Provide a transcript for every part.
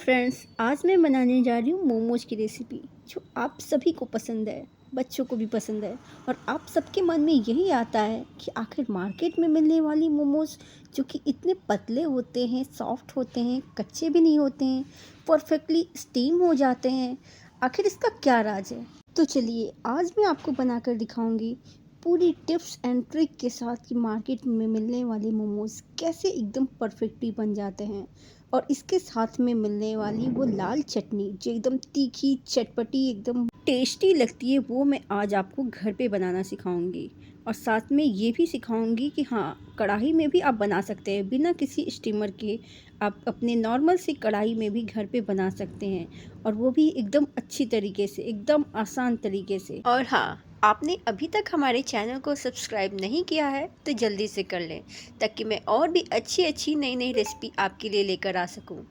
Friends, आज मैं बनाने जा रही हूँ मोमोज की रेसिपी जो आप सभी को पसंद है, बच्चों को भी पसंद है। और आप सबके मन में यही आता है कि आखिर मार्केट में मिलने वाली मोमोज जो कि इतने पतले होते हैं, सॉफ्ट होते हैं, कच्चे भी नहीं होते हैं, परफेक्टली स्टीम हो जाते हैं, आखिर इसका क्या राज है। तो चलिए आज मैं आपको बनाकर दिखाऊंगी पूरी टिप्स एंड ट्रिक के साथ कि मार्केट में मिलने वाले मोमोज कैसे एकदम परफेक्टली बन जाते हैं। और इसके साथ में मिलने वाली वो लाल चटनी जो एकदम तीखी चटपटी एकदम टेस्टी लगती है, वो मैं आज आपको घर पे बनाना सिखाऊंगी। और साथ में ये भी सिखाऊंगी कि हाँ, कढ़ाई में भी आप बना सकते हैं बिना किसी स्टीमर के। आप अपने नॉर्मल सी कढ़ाई में भी घर पे बना सकते हैं, और वो भी एकदम अच्छी तरीके से, एकदम आसान तरीके से। और हाँ, आपने अभी तक हमारे चैनल को सब्सक्राइब नहीं किया है तो जल्दी से कर लें, ताकि मैं और भी अच्छी अच्छी नई नई रेसिपी आपके लिए लेकर आ सकूं।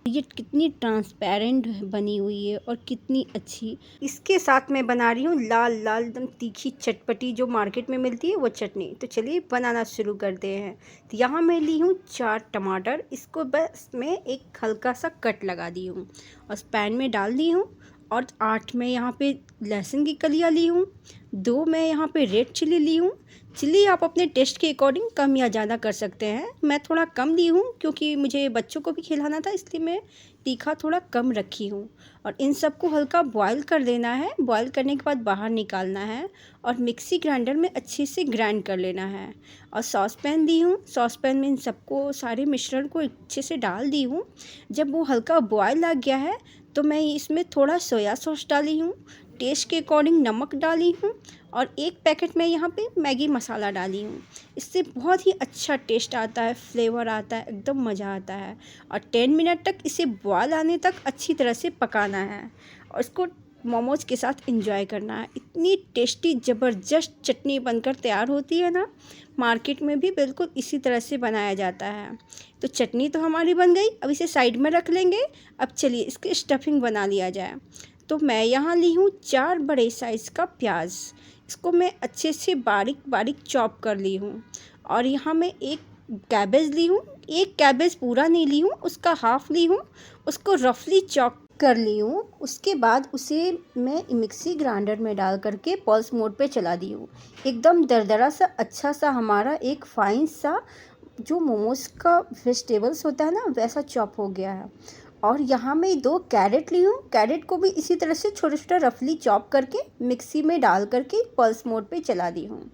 ये कितनी ट्रांसपेरेंट बनी हुई है और कितनी अच्छी। इसके साथ मैं बना रही हूँ लाल लाल एकदम तीखी चटपटी जो मार्केट में मिलती है वो चटनी। तो चलिए बनाना शुरू करते हैं। तो यहाँ मैं ली हूँ 4 टमाटर, इसको बस मैं एक हल्का सा कट लगा दी हूँ और पैन में डाल दी हूँ। और 8 मैं यहाँ पे लहसुन की कलियाँ ली हूँ। 2 मैं यहाँ पे रेड चिली ली हूँ। चिली आप अपने टेस्ट के अकॉर्डिंग कम या ज़्यादा कर सकते हैं। मैं थोड़ा कम ली हूँ क्योंकि मुझे बच्चों को भी खिलाना था, इसलिए मैं तीखा थोड़ा कम रखी हूँ। और इन सबको हल्का बॉईल कर देना है। बॉईल करने के बाद बाहर निकालना है और मिक्सी ग्राइंडर में अच्छे से ग्राइंड कर लेना है। और सॉस पैन दी हूँ, सॉस पैन में इन सबको सारे मिश्रण को अच्छे से डाल दी हूँ। जब वो हल्का बॉयल लग गया है तो मैं इसमें थोड़ा सोया सॉस डाली हूँ, टेस्ट के अकॉर्डिंग नमक डाली हूँ, और 1 पैकेट में यहाँ पे मैगी मसाला डाली हूँ। इससे बहुत ही अच्छा टेस्ट आता है, फ्लेवर आता है, एकदम मज़ा आता है। और 10 मिनट तक इसे बॉयल आने तक अच्छी तरह से पकाना है और इसको मोमोज के साथ एंजॉय करना है। इतनी टेस्टी ज़बरदस्त चटनी बनकर तैयार होती है ना, मार्केट में भी बिल्कुल इसी तरह से बनाया जाता है। तो चटनी तो हमारी बन गई, अब इसे साइड में रख लेंगे। अब चलिए इसकी स्टफिंग बना लिया जाए। तो मैं यहाँ ली हूँ 4 बड़े साइज़ का प्याज, इसको मैं अच्छे से बारीक बारीक चॉप कर ली हूँ। और यहाँ मैं 1 कैबेज ली हूँ। 1 कैबेज पूरा नहीं ली हूँ, उसका हाफ ली हूँ, उसको रफली चॉप कर ली हूँ। उसके बाद उसे मैं मिक्सी ग्राइंडर में डाल करके पल्स मोड पे चला दी हूँ। एकदम दरदरा सा अच्छा सा हमारा एक फाइन सा जो मोमोज का वेजिटेबल्स होता है ना, वैसा चॉप हो गया है। और यहाँ मैं 2 कैरेट ली हूँ। कैरेट को भी इसी तरह से छोटा छोटा रफली चॉप करके मिक्सी में डाल करके पल्स मोड पे चला दी हूँ।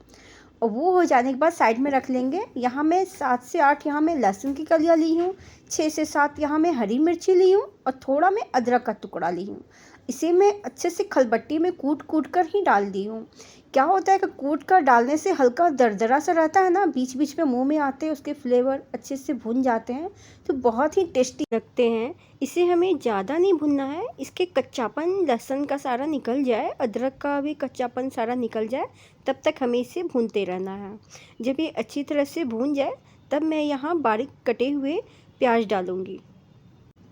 और वो हो जाने के बाद साइड में रख लेंगे। यहाँ मैं 7 से 8 यहाँ मैं लहसुन की कलियाँ ली हूँ। 6 से 7 यहाँ मैं हरी मिर्ची ली हूँ और थोड़ा मैं अदरक का टुकड़ा ली हूँ। इसे मैं अच्छे से खलबट्टी में कूट कूट कर ही डाल दी हूँ। क्या होता है कि कूट कर डालने से हल्का दरदरा सा रहता है ना, बीच बीच में मुंह में आते हैं, उसके फ्लेवर अच्छे से भुन जाते हैं तो बहुत ही टेस्टी लगते हैं। इसे हमें ज़्यादा नहीं भुनना है, इसके कच्चापन लहसुन का सारा निकल जाए, अदरक का भी कच्चापन सारा निकल जाए, तब तक हमें इसे भूनते रहना है। जब ये अच्छी तरह से भून जाए तब मैं यहाँ बारीक कटे हुए प्याज डालूँगी।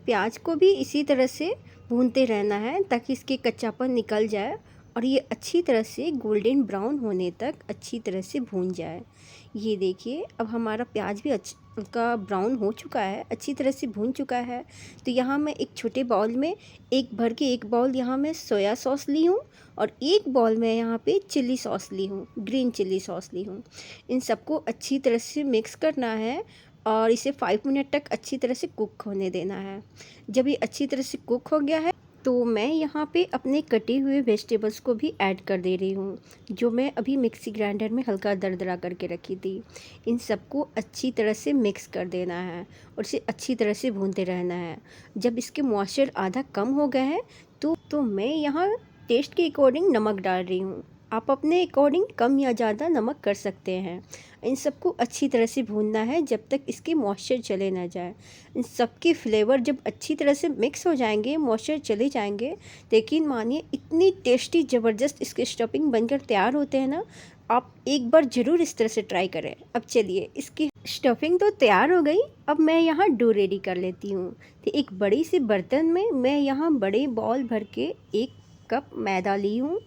प्याज को भी इसी तरह से भूनते रहना है ताकि इसके कच्चापन निकल जाए और ये अच्छी तरह से गोल्डन ब्राउन होने तक अच्छी तरह से भून जाए। ये देखिए अब हमारा प्याज भी हल्का ब्राउन हो चुका है, अच्छी तरह से भून चुका है। तो यहाँ मैं एक छोटे बाउल में एक बाउल यहाँ मैं सोया सॉस ली हूँ और 1 बाउल में यहाँ पे चिल्ली सॉस ली हूँ, ग्रीन चिल्ली सॉस ली हूँ। इन सबको अच्छी तरह से मिक्स करना है और इसे 5 मिनट तक अच्छी तरह से कुक होने देना है। जब ये अच्छी तरह से कुक हो गया है तो मैं यहाँ पे अपने कटे हुए वेजिटेबल्स को भी ऐड कर दे रही हूँ, जो मैं अभी मिक्सी ग्राइंडर में हल्का दरदरा करके रखी थी। इन सबको अच्छी तरह से मिक्स कर देना है और इसे अच्छी तरह से भूनते रहना है। जब इसके मॉइस्चर आधा कम हो गए हैं तो मैं यहाँ टेस्ट के अकॉर्डिंग नमक डाल रही हूँ। आप अपने अकॉर्डिंग कम या ज़्यादा नमक कर सकते हैं। इन सबको अच्छी तरह से भूनना है जब तक इसके मॉइस्चर चले ना जाए। इन सबके फ्लेवर जब अच्छी तरह से मिक्स हो जाएंगे, मॉइस्चर चले जाएंगे, लेकिन मानिए इतनी टेस्टी ज़बरदस्त इसके स्टफिंग बनकर तैयार होते हैं ना, आप एक बार ज़रूर इस तरह से ट्राई करें। अब चलिए इसकी स्टफिंग तो तैयार हो गई, अब मैं यहाँ डो रेडी कर लेती हूँ। तो एक बड़ी सी बर्तन में मैं यहाँ बड़े बॉल भर के 1 कप मैदा ली हूँ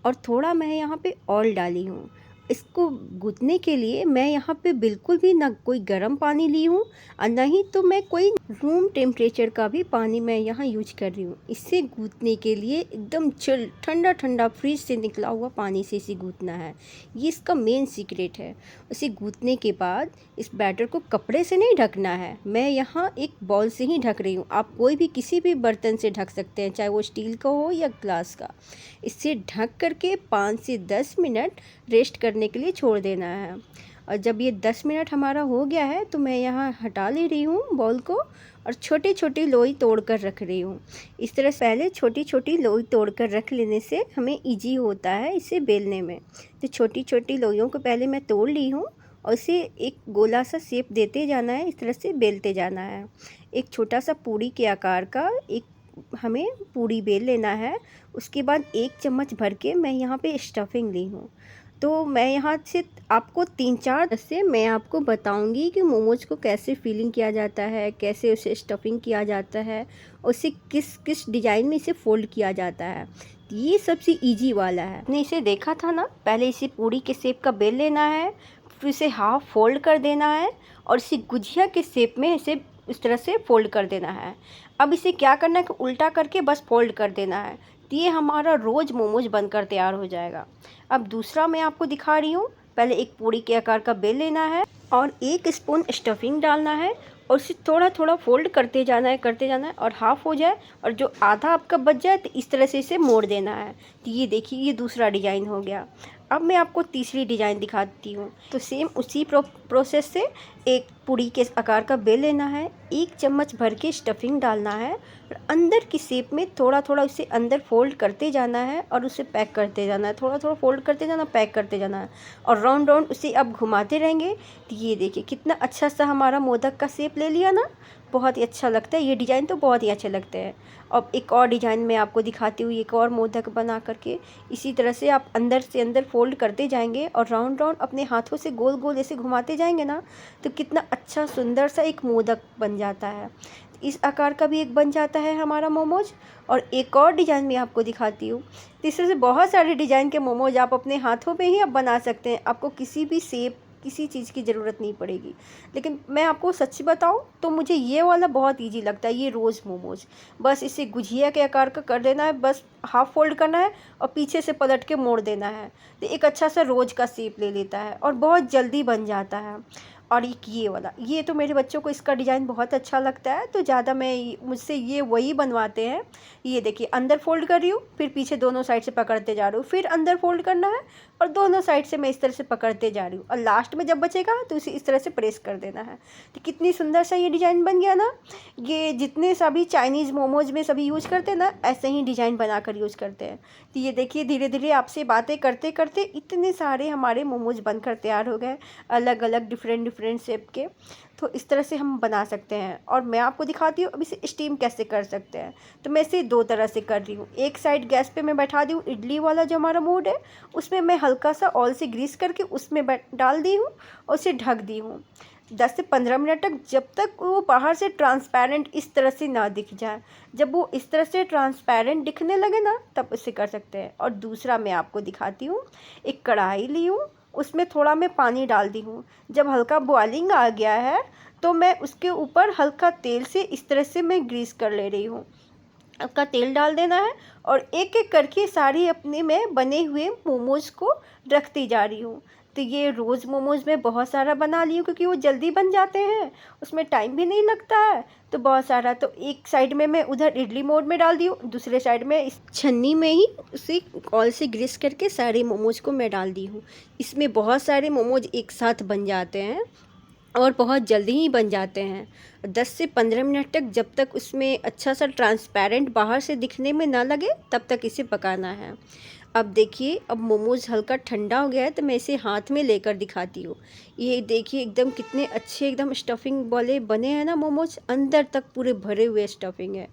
और थोड़ा मैं यहाँ पे ऑयल डाली हूँ। इसको गूँथने के लिए मैं यहाँ पे बिल्कुल भी ना कोई गर्म पानी ली हूँ और ना ही तो मैं कोई रूम टेम्परेचर का भी पानी मैं यहाँ यूज कर रही हूँ। इससे गूँथने के लिए एकदम चिल ठंडा ठंडा फ्रिज से निकला हुआ पानी से इसे गूँथना है। ये इसका मेन सीक्रेट है। इसे गूँथने के बाद इस बैटर को कपड़े से नहीं ढकना है, मैं यहाँ एक बाउल से ही ढक रही हूँ। आप कोई भी किसी भी बर्तन से ढक सकते हैं, चाहे वो स्टील का हो या ग्लास का। इससे ढक करके 5 से 10 मिनट रेस्ट करने के लिए छोड़ देना है। और जब ये 10 मिनट हमारा हो गया है तो मैं यहाँ हटा ले रही हूँ बाउल को और छोटी छोटी लोई तोड़ कर रख रही हूँ। इस तरह से पहले छोटी छोटी लोई तोड़ कर रख लेने से हमें इजी होता है इसे बेलने में। तो छोटी छोटी लोइयों को पहले मैं तोड़ ली हूँ और इसे एक गोला सा शेप देते जाना है, इस तरह से बेलते जाना है। एक छोटा सा पूड़ी के आकार का एक हमें पूड़ी बेल लेना है। उसके बाद 1 चम्मच भर के मैं यहाँ पे स्टफिंग ली हूँ। तो मैं यहाँ से आपको 3-4 से मैं आपको बताऊंगी कि मोमोज को कैसे फिलिंग किया जाता है, कैसे उसे स्टफिंग किया जाता है, उसे किस किस डिज़ाइन में इसे फोल्ड किया जाता है। ये सबसे इजी वाला है। आपने इसे देखा था ना, पहले इसे पूड़ी के शेप का बेल लेना है, फिर इसे हाफ फोल्ड कर देना है और इसे गुजिया के शेप में इसे इस तरह से फोल्ड कर देना है। अब इसे क्या करना है कि उल्टा करके बस फोल्ड कर देना है। तो ये हमारा रोज़ मोमोज बनकर तैयार हो जाएगा। अब दूसरा मैं आपको दिखा रही हूँ। पहले एक पूड़ी के आकार का बेल लेना है और 1 स्पून स्टफिंग डालना है और उसे थोड़ा थोड़ा फोल्ड करते जाना है और हाफ हो जाए और जो आधा आपका बच जाए तो इस तरह से इसे मोड़ देना है। तो ये देखिए, ये दूसरा डिज़ाइन हो गया। अब मैं आपको तीसरी डिज़ाइन दिखाती हूँ। तो सेम उसी प्रोसेस से एक पूड़ी के आकार का बेल लेना है, 1 चम्मच भर के स्टफिंग डालना है और अंदर की शेप में थोड़ा थोड़ा उसे अंदर फोल्ड करते जाना है और उसे पैक करते जाना है। थोड़ा थोड़ा फोल्ड करते जाना, पैक करते जाना है और राउंड राउंड उसे अब घुमाते रहेंगे। तो ये देखिए कितना अच्छा सा हमारा मोदक का शेप ले लिया ना, बहुत ही अच्छा लगता है। ये डिज़ाइन तो बहुत ही अच्छे लगते हैं। अब एक और डिज़ाइन मैं आपको दिखाती हूँ, एक और मोदक बना करके इसी तरह से आप अंदर से अंदर फोल्ड करते जाएंगे और राउंड राउंड अपने हाथों से गोल गोल ऐसे घुमाते जाएंगे ना, तो कितना अच्छा सुंदर सा एक मोदक बन जाता है। इस आकार का भी एक बन जाता है हमारा मोमोज। और एक और डिज़ाइन मैं आपको दिखाती हूँ। तो इस तरह से बहुत सारे डिज़ाइन के मोमोज आप अपने हाथों में ही आप बना सकते हैं। आपको किसी भी शेप, किसी चीज़ की ज़रूरत नहीं पड़ेगी। लेकिन मैं आपको सच्ची बताऊं तो मुझे ये वाला बहुत इजी लगता है, ये रोज़ मोमोज। बस इसे गुझिया के आकार का कर देना है, बस हाफ फोल्ड करना है और पीछे से पलट के मोड़ देना है। तो एक अच्छा सा रोज़ का शेप ले लेता है और बहुत जल्दी बन जाता है। और एक ये वाला, ये तो मेरे बच्चों को इसका डिज़ाइन बहुत अच्छा लगता है, तो ज़्यादा मुझसे ये वही बनवाते हैं। ये देखिए, अंदर फोल्ड कर रही हूँ, फिर पीछे दोनों साइड से पकड़ते जा रही हूँ, फिर अंदर फोल्ड करना है और दोनों साइड से मैं इस तरह से पकड़ते जा रही हूँ और लास्ट में जब बचेगा तो इसे इस तरह से प्रेस कर देना है। तो कितनी सुंदर सा ये डिज़ाइन बन गया ना। ये जितने सभी चाइनीज़ मोमोज में सभी यूज करते हैं ना, ऐसे ही डिज़ाइन बनाकर यूज करते हैं। तो ये देखिए, धीरे धीरे आपसे बातें करते करते इतने सारे हमारे मोमोज बनकर तैयार हो गए, अलग अलग डिफरेंट शेप के। तो इस तरह से हम बना सकते हैं। और मैं आपको दिखाती हूँ अब इसे स्टीम कैसे कर सकते हैं। तो मैं इसे 2 तरह से कर रही हूँ। एक साइड गैस पे मैं बैठा दी हूँ, इडली वाला जो हमारा मोड है उसमें मैं हल्का सा ऑयल से ग्रीस करके उसमें डाल दी हूँ और उसे ढक दी हूँ 10 से 15 मिनट तक, जब तक वो बाहर से ट्रांसपेरेंट इस तरह से ना दिख जाए। जब वो इस तरह से ट्रांसपेरेंट दिखने लगे ना, तब इसे कर सकते हैं। और दूसरा मैं आपको दिखाती हूँ। एक कढ़ाई ली हूँ, उसमें थोड़ा मैं पानी डाल दी हूँ। जब हल्का बॉइलिंग आ गया है तो मैं उसके ऊपर हल्का तेल से इस तरह से मैं ग्रीस कर ले रही हूँ। हल्का तेल डाल देना है और एक एक करके सारी अपने में बने हुए मोमोज को रखती जा रही हूँ। तो ये रोज़ मोमोज में बहुत सारा बना ली हूँ क्योंकि वो जल्दी बन जाते हैं, उसमें टाइम भी नहीं लगता है। तो बहुत सारा, तो एक साइड में मैं उधर इडली मोड में डाल दी हूँ, दूसरे साइड में इस छन्नी में ही उसे ऑयल से ग्रीस करके सारे मोमोज को मैं डाल दी हूँ। इसमें बहुत सारे मोमोज एक साथ बन जाते हैं और बहुत जल्दी ही बन जाते हैं। 10 से 15 मिनट तक, जब तक उसमें अच्छा सा ट्रांसपेरेंट बाहर से दिखने में ना लगे तब तक इसे पकाना है। अब देखिए, अब मोमोज़ हल्का ठंडा हो गया है तो मैं इसे हाथ में लेकर दिखाती हूँ। ये देखिए एकदम कितने अच्छे एकदम स्टफिंग वाले बने हैं ना मोमोज, अंदर तक पूरे भरे हुए स्टफिंग है।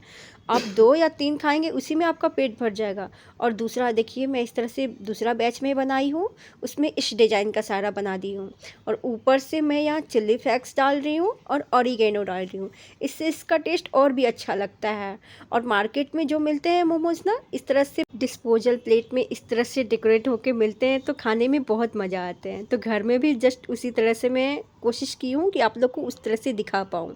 आप 2 या 3 खाएंगे उसी में आपका पेट भर जाएगा। और दूसरा देखिए, मैं इस तरह से दूसरा बैच में बनाई हूँ, उसमें इस डिज़ाइन का सारा बना दी हूँ और ऊपर से मैं यहाँ चिल्ली फ्लेक्स डाल रही हूँ और ऑरिगेनो डाल रही हूँ। इससे इसका टेस्ट और भी अच्छा लगता है। और मार्केट में जो मिलते हैं मोमोज ना, इस तरह से डिस्पोजल प्लेट में इस तरह से डेकोरेट होके मिलते हैं तो खाने में बहुत मज़ा आता है। तो घर में भी जस्ट उसी तरह से मैं कोशिश की हूँ कि आप लोग को उस तरह से दिखा पाऊँ।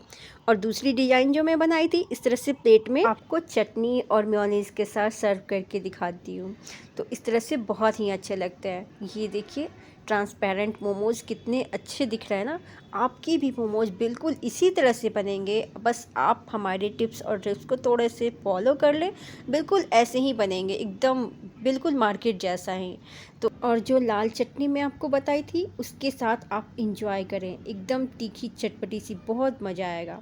और दूसरी डिज़ाइन जो मैं बनाई थी इस तरह से प्लेट में आपको चटनी और मेयोनीज़ के साथ सर्व करके दिखाती हूँ। तो इस तरह से बहुत ही अच्छे लगते हैं। ये देखिए ट्रांसपेरेंट मोमोज़ कितने अच्छे दिख रहे हैं ना। आपके भी मोमोज़ बिल्कुल इसी तरह से बनेंगे, बस आप हमारे टिप्स और ट्रिक्स को थोड़े से फॉलो कर लें, बिल्कुल ऐसे ही बनेंगे, एकदम बिल्कुल मार्केट जैसा ही। तो और जो लाल चटनी मैं आपको बताई थी उसके साथ आप इंजॉय करें, एकदम तीखी चटपटी सी, बहुत मज़ा आएगा।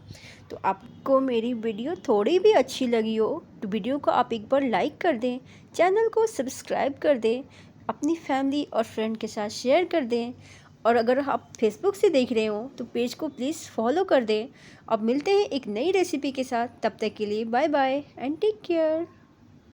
तो आपको मेरी वीडियो थोड़ी भी अच्छी लगी हो तो वीडियो को आप एक बार लाइक कर दें, चैनल को सब्सक्राइब कर दें, अपनी फैमिली और फ्रेंड के साथ शेयर कर दें। और अगर आप फेसबुक से देख रहे हो तो पेज को प्लीज़ फॉलो कर दें। अब मिलते हैं एक नई रेसिपी के साथ, तब तक के लिए bye bye and take care.